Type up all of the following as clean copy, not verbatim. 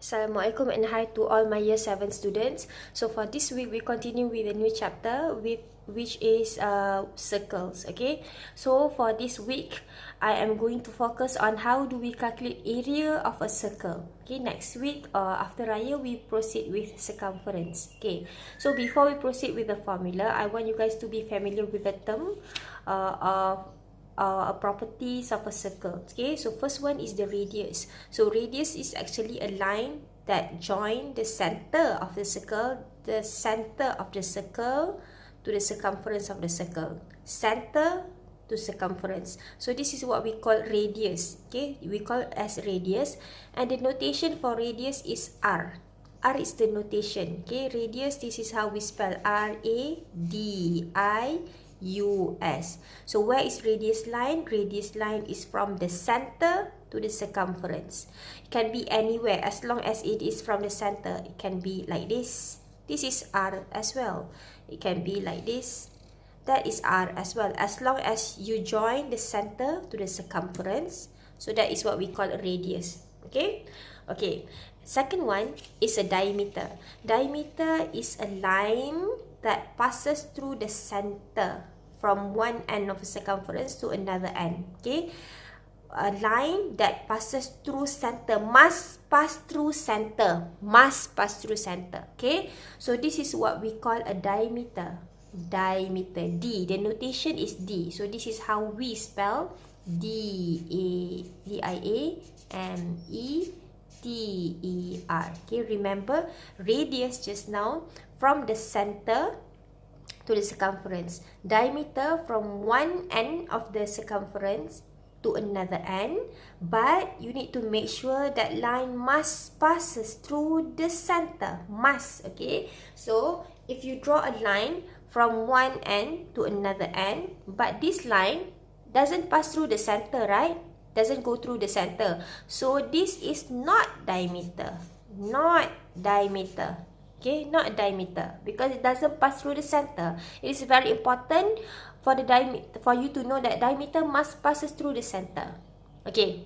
Assalamualaikum and hi to all my year 7 students. So for this week we continue with a new chapter which is circles. Okay, so for this week I am going to focus on how do we calculate area of a circle. Okay, next week after Raya we proceed with circumference. Okay, so before we proceed with the formula, I want you guys to be familiar with the term of properties of a circle. Okay, so first one is the radius. So radius is actually a line that join the center of the circle to the circumference of the circle, center to circumference. So this is what we call radius. Okay, we call it as radius, and the notation for radius is r. R is the notation. Okay, radius, this is how we spell R-A-D-I-U-S. So where is radius line? Radius line is from the center to the circumference. It can be anywhere as long as it is from the center. It can be like this. This is R as well. It can be like this. That is R as well. As long as you join the center to the circumference. So that is what we call a radius. Okay? Okay. Second one is a diameter. Diameter is a line that passes through the center from one end of the circumference to another end. Okay, a line that passes through center must pass through center. Okay, so this is what we call a diameter. Diameter, D. The notation is D. So this is how we spell D-I-A-M-E-T-E-R. Okay, remember radius just now from the center to the circumference. Diameter from one end of the circumference to another end, but you need to make sure that line must passes through the center. Must. Okay, so if you draw a line from one end to another end, but this line doesn't pass through the center, right? Doesn't go through the center. So this is not diameter. Not diameter. Okay, not diameter because it doesn't pass through the center. It is very important for you to know that diameter must passes through the center. Okay.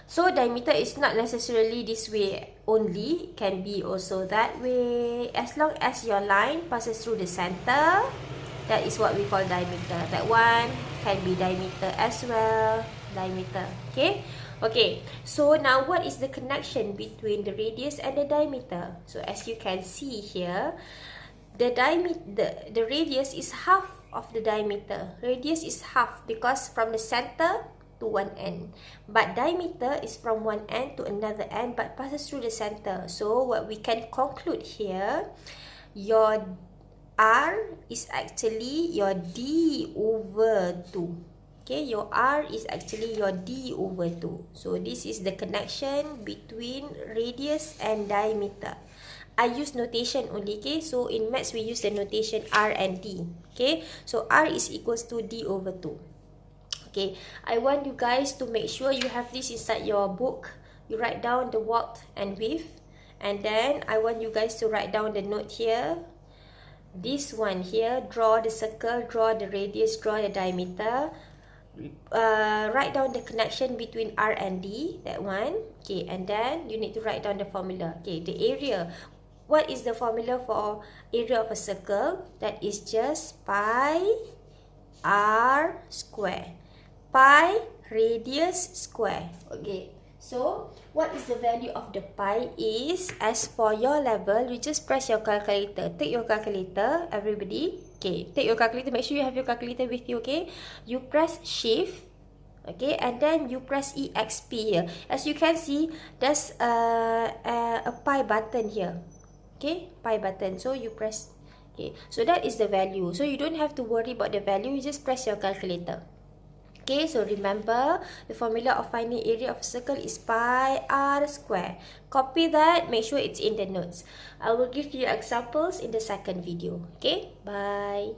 So diameter is not necessarily this way only. It can be also that way. As long as your line passes through the center, that is what we call diameter. That one can be diameter as well. Diameter. Okay. Okay. So now what is the connection between the radius and the diameter? So as you can see here, the radius is half of the diameter. Radius is half because from the center to one end. But diameter is from one end to another end but passes through the center. So what we can conclude here, your R is actually your D over 2. Okay, your R is actually your D over 2. So this is the connection between radius and diameter. I use notation only, okay? So in maths we use the notation R and D. Okay, so R is equals to D over 2. Okay, I want you guys to make sure you have this inside your book. You write down the warp and width, and then I want you guys to write down the note here. This one here, draw the circle, draw the radius, draw the diameter. Write down the connection between R and D, that one. Okay, and then you need to write down the formula. Okay, the area. What is the formula for area of a circle? That is just pi R square. Pi radius square. Okay, so what is the value of the pi is, as for your level, you just press your calculator. Take your calculator, everybody. Okay, take your calculator. Make sure you have your calculator with you, okay? You press shift, okay, and then you press EXP here. As you can see, there's a pi button here. Okay, pi button. So you press, okay, so that is the value. So you don't have to worry about the value. You just press your calculator. Okay, so remember the formula of finding area of a circle is pi R square. Copy that, make sure it's in the notes. I will give you examples in the second video. Okay, bye.